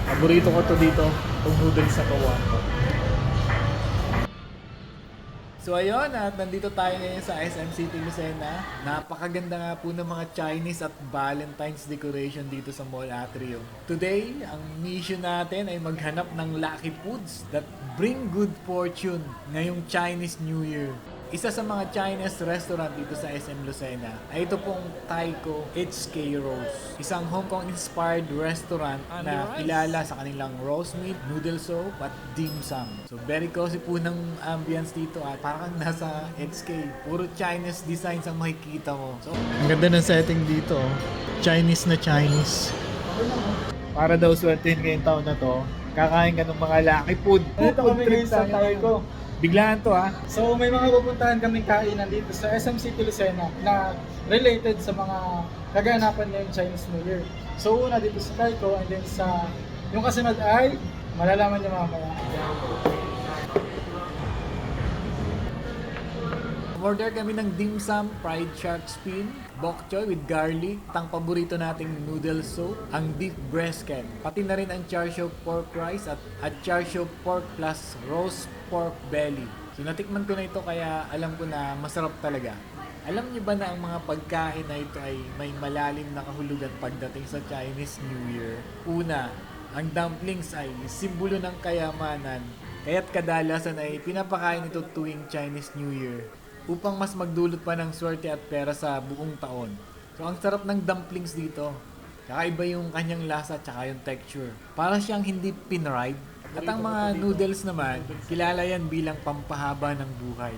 Paborito ko to dito, itong noodles na to. So ayun, at nandito tayo ngayon sa SM City Lucena. Napakaganda nga po ng mga Chinese at Valentine's decoration dito sa Mall Atrium. Today, ang mission natin ay maghanap ng lucky foods that bring good fortune ngayong Chinese New Year. Isa sa mga Chinese restaurant dito sa SM Lucena ay ito pong Taiko HK Rose. Isang Hong Kong-inspired restaurant na kilala sa kanilang roast meat, noodle soup at dim sum. So very cozy po ng ambience dito at parang nasa HK. Puro Chinese designs ang makikita mo. So, ang ganda ng setting dito. Chinese na Chinese. Para daw swertein ngayong taon na to, kakain ka ng mga lucky food. Dito kami ngayon sa Taiko. Biglaan to ha. So may mga pupuntahan kaming kainan dito sa SM City Lucena na related sa mga kaganapan ngayong Chinese New Year. So una dito sa Taiko and then sa yung kasunod ay malalaman niyo mamaya. Order kami ng dim sum, fried shark fin, bok choy with garlic, ang paborito nating noodle soup, ang beef brisket, pati na rin ang char siu pork rice at char siu pork plus roast pork belly. So natikman ko na ito kaya alam ko na masarap talaga. Alam niyo ba na ang mga pagkain na ito ay may malalim na kahulugan pagdating sa Chinese New Year? Una, ang dumplings ay simbolo ng kayamanan, kaya't kadalasan ay pinapakain ito tuwing Chinese New Year upang mas magdulot pa ng swerte at pera sa buong taon. So ang sarap ng dumplings dito. Kakaiba yung kanyang lasa at yung texture. Para siyang hindi pinride. At ang mga noodles naman, kilala yan bilang pampahaba ng buhay.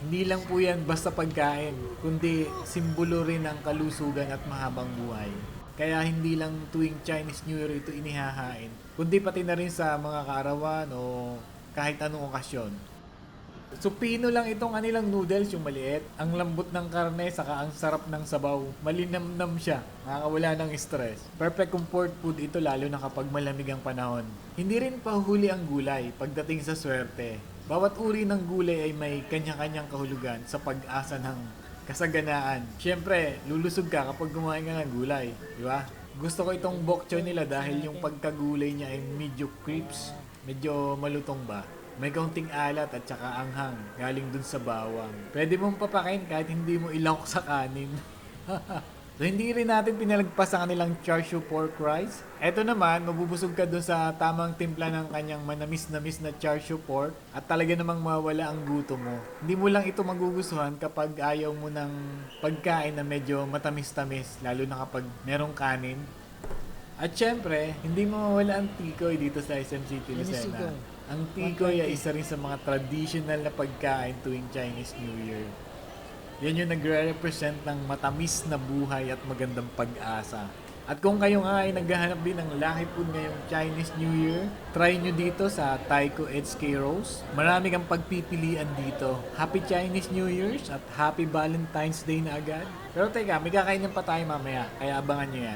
Hindi lang po yan basta pagkain, kundi simbolo rin ng kalusugan at mahabang buhay. Kaya hindi lang tuwing Chinese New Year ito inihahain, kundi pati na rin sa mga kaarawan o kahit anong okasyon. So pino lang itong kanilang noodles, yung maliit. Ang lambot ng karne, saka ang sarap ng sabaw. Malinamnam siya, nakakawala ng stress. Perfect comfort food ito lalo na kapag malamig ang panahon. Hindi rin pahuhuli ang gulay pagdating sa swerte. Bawat uri ng gulay ay may kanya-kanyang kahulugan sa pag-asa ng kasaganaan. Siyempre, lulusog ka kapag kumain ka ng gulay, di ba? Gusto ko itong bok choy nila dahil yung pagkagulay niya ay medyo crisp, medyo malutong ba. May kaunting alat at saka anghang galing dun sa bawang. Pwede mong papakain kahit hindi mo ilawak sa kanin. So hindi rin natin pinalagpas ang kanilang char siu pork rice. Eto naman, mabubusog ka dun sa tamang timpla ng kanyang manamis-namis na char siu pork at talaga namang mawala ang gutom mo. Hindi mo lang ito magugustuhan kapag ayaw mo ng pagkain na medyo matamis-tamis, lalo na kapag merong kanin. At syempre, hindi mo mawala ang tikoy dito sa SM City Lucena. Ang tikoy ay isa rin sa mga traditional na pagkain tuwing Chinese New Year. Yan yung nagre-represent ng matamis na buhay at magandang pag-asa. At kung kayo nga ay naghahanap din ng lucky food ngayong Chinese New Year, try nyo dito sa Taiko HK Rose. Marami kang pagpipilian dito. Happy Chinese New Year's at Happy Valentine's Day na agad. Pero teka, may kakainin pa tayo mamaya, kaya abangan nyo yan.